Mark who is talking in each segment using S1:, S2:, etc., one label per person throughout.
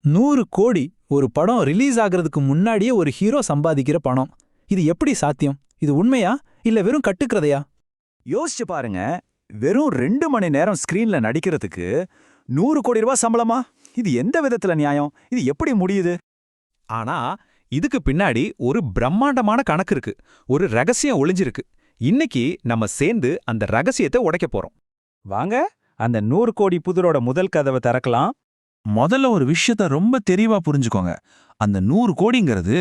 S1: 100 கோடி ஒரு படம் ரிலீஸ் ஆகிறதுக்கு முன்னாடியே ஒரு ஹீரோ சம்பாதிக்கிற பணம். இது எப்படி சாத்தியம்? இது உண்மையா இல்ல வெறும் கட்டுக்கதையா?
S2: யோசிச்சு பாருங்க. வெறும் 2 மணி நேரம் ஸ்கிரீன்ல நடிக்கிறதுக்கு 100 கோடி ரூபாய் சம்பளமா? இது எந்த விதத்துல நியாயம்? இது எப்படி முடியுது?
S3: ஆனா இதுக்கு பின்னாடி ஒரு பிரம்மாண்டமான கணக்கு இருக்கு. ஒரு ரகசியம் ஒளிஞ்சிருக்கு. இன்னைக்கு நம்ம சேர்ந்து அந்த ரகசியத்தை உடைக்க போறோம்.
S2: வாங்க, அந்த 100 கோடி புதிரோட முதல் கதவை திறக்கலாம்.
S4: முதல்ல ஒரு விஷயத்த ரொம்ப தெளிவா புரிஞ்சுக்கோங்க. அந்த 100 கோடிங்கிறது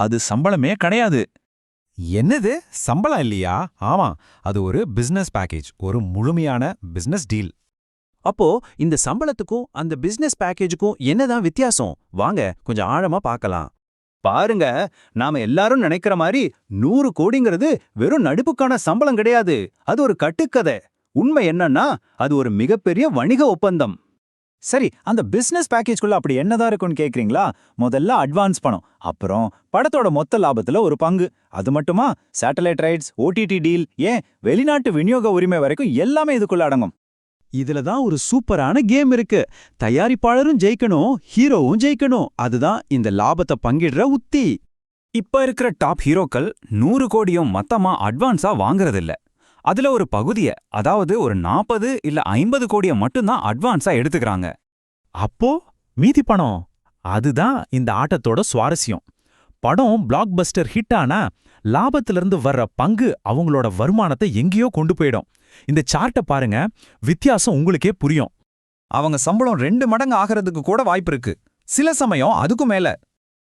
S4: அது சம்பளமே கிடையாது.
S3: என்னது சம்பளம் இல்லையா? ஆமா, அது ஒரு பிசினஸ் பேக்கேஜ், ஒரு முழுமையான பிசினஸ் டீல்.
S5: அப்போ இந்த சம்பளத்துக்கும் அந்த பிசினஸ் பேக்கேஜுக்கும் என்னதான் வித்தியாசம்? வாங்க கொஞ்சம் ஆழமா பார்க்கலாம்.
S2: பாருங்க, நாம எல்லாரும் நினைக்கிற மாதிரி 100 கோடிங்கிறது வெறும் நடிப்புக்கான சம்பளம் கிடையாது. அது ஒரு கட்டுக்கதை. உண்மை என்னன்னா, அது ஒரு மிகப்பெரிய வணிக ஒப்பந்தம். சரி, அந்த பிசினஸ் பேக்கேஜ்குள்ள அப்படி என்னதான் இருக்குன்னு கேக்குறீங்களா? முதல்ல அட்வான்ஸ் பணம், அப்புறம் படத்தோட மொத்த லாபத்துல ஒரு பங்கு. அது மட்டுமா, சேட்டலைட் ரைட்ஸ், ஓடிடி டீல், ஏன் வெளிநாட்டு விநியோக உரிமை வரைக்கும் எல்லாமே இதுக்குள்ள அடங்கும்.
S5: இதுல தான் ஒரு சூப்பரான கேம் இருக்கு. தயாரிப்பாளரும் ஜெயிக்கணும், ஹீரோவும் ஜெயிக்கணும். அதுதான் இந்த லாபத்தை பங்கிடுற உத்தி.
S6: இப்ப இருக்கிற டாப் ஹீரோக்கள் 100 கோடியும் மொத்தமா அட்வான்ஸா வாங்குறதில்ல. அதுல ஒரு பகுதிய, அதாவது ஒரு 40 இல்ல 50 கோடிய மட்டும்தான் அட்வான்ஸா எடுத்துக்கறாங்க.
S3: அப்போ மீதி பணம், அதுதான் இந்த ஆட்டத்தோட சுவாரஸ்யம். படம் பிளாக் பஸ்டர் ஹிட் ஆனா லாபத்திலிருந்து வர்ற பங்கு அவங்களோட வருமானத்தை எங்கேயோ கொண்டு போயிடும். இந்த சார்ட்ட பாருங்க, வித்தியாசம் உங்களுக்கே புரியும்.
S6: அவங்க சம்பளம் 2 மடங்கு ஆகிறதுக்கு கூட வாய்ப்பு இருக்கு, சில சமயம் அதுக்கும் மேல.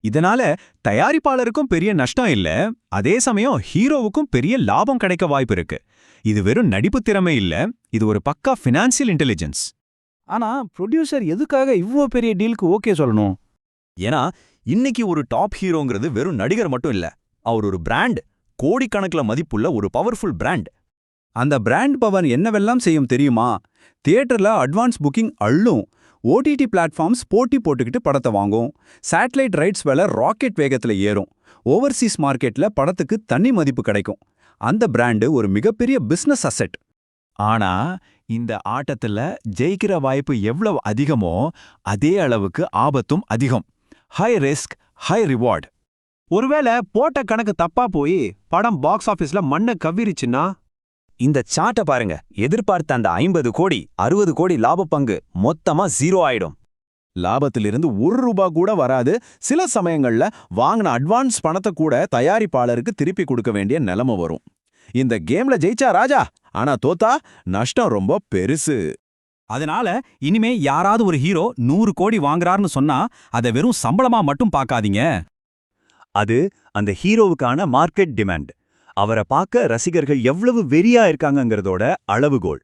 S5: இதனால தயாரிப்பாளருக்கும் பெரிய நஷ்டம் இல்ல, அதே சமயம் ஹீரோவுக்கும் பெரிய லாபம் கிடைக்க வாய்ப்பு இருக்கு. இது வெறும் நடிப்பு திறமை இல்ல, இது ஒரு பக்கா ஃபினான்சியல் இன்டெலிஜென்ஸ்.
S1: ஆனா ப்ரொடியூசர் எதுக்காக இவ்ளோ பெரிய டீலுக்கு ஓகே சொல்லணும்?
S2: ஏன்னா இன்னைக்கு ஒரு டாப் ஹீரோங்கிறது வெறும் நடிகர் மட்டும் இல்ல, அவர் ஒரு பிராண்ட். கோடிக்கணக்கில் மதிப்புள்ள ஒரு பவர்ஃபுல் பிராண்ட். அந்த பிராண்ட் பவர் என்னவெல்லாம் செய்யும் தெரியுமா? தியேட்டர்ல அட்வான்ஸ் புக்கிங் அள்ளும், ஓடிடி பிளாட்ஃபார்ம்ஸ் போட்டி போட்டுக்கிட்டு படத்தை வாங்கும், சேட்டலைட் ரைட்ஸ் விலை ராக்கெட் வேகத்துல ஏறும், ஓவர்சீஸ் மார்க்கெட்ல படத்துக்கு தனி மதிப்பு கிடைக்கும். அந்த பிராண்டு ஒரு மிகப்பெரிய பிசினஸ் அசெட்.
S5: ஆனா இந்த ஆட்டத்துல ஜெயிக்கிற வாய்ப்பு எவ்வளவு அதிகமோ அதே அளவுக்கு ஆபத்தும் அதிகம். High risk, high reward. ஒருவேளை போட்ட கணக்கு தப்பா போய் படம் பாக்ஸ் ஆபீஸ்ல மண்ணை கவ்விருச்சுன்னா?
S2: இந்த சார்ட்டை பாருங்க. எதிர்பார்த்த அந்த 50 கோடி 60 கோடி லாப பங்கு மொத்தமா 0 ஆயிடும். லாபத்திலிருந்து ₹1 கூட வராது. சில சமயங்கள்ல வாங்கின அட்வான்ஸ் பணத்தை கூட தயாரிப்பாளருக்கு திருப்பி கொடுக்க வேண்டிய நிலைமை வரும். இந்த கேம்ல ஜெயிச்சா ராஜா, ஆனா தோத்தா நஷ்டம் ரொம்ப பெருசு.
S6: அதனால இனிமே யாராவது ஒரு ஹீரோ 100 கோடி வாங்குறாருன்னு சொன்னா அதை வெறும் சம்பளமா மட்டும் பார்க்காதீங்க.
S2: அது அந்த ஹீரோவுக்கான மார்க்கெட் டிமாண்ட். அவரை பார்க்க ரசிகர்கள் எவ்வளவு வெறியா இருக்காங்கங்கிறதோட அளவுகோல்.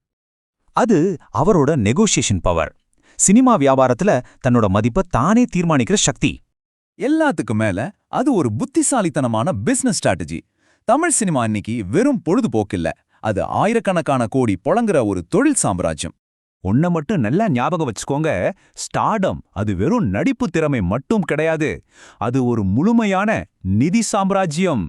S3: அது அவரோட நெகோஷியேஷன் பவர். சினிமா வியாபாரத்துல தன்னோட மதிப்பை தானே தீர்மானிக்கிற சக்தி.
S4: எல்லாத்துக்கும் மேல அது ஒரு புத்திசாலித்தனமான பிசினஸ் ஸ்ட்ராட்டஜி. தமிழ் சினிமா இன்னைக்கு வெறும் பொழுதுபோக்கில்ல, அது ஆயிரக்கணக்கான கோடி புழங்குற ஒரு தொழில் சாம்ராஜ்யம்.
S3: ஒன்ன மட்டும் நல்லா ஞாபகம் வச்சுக்கோங்க, ஸ்டார்டம் அது வெறும் நடிப்பு திறமை மட்டும் கிடையாது, அது ஒரு முழுமையான நிதி சாம்ராஜ்யம்.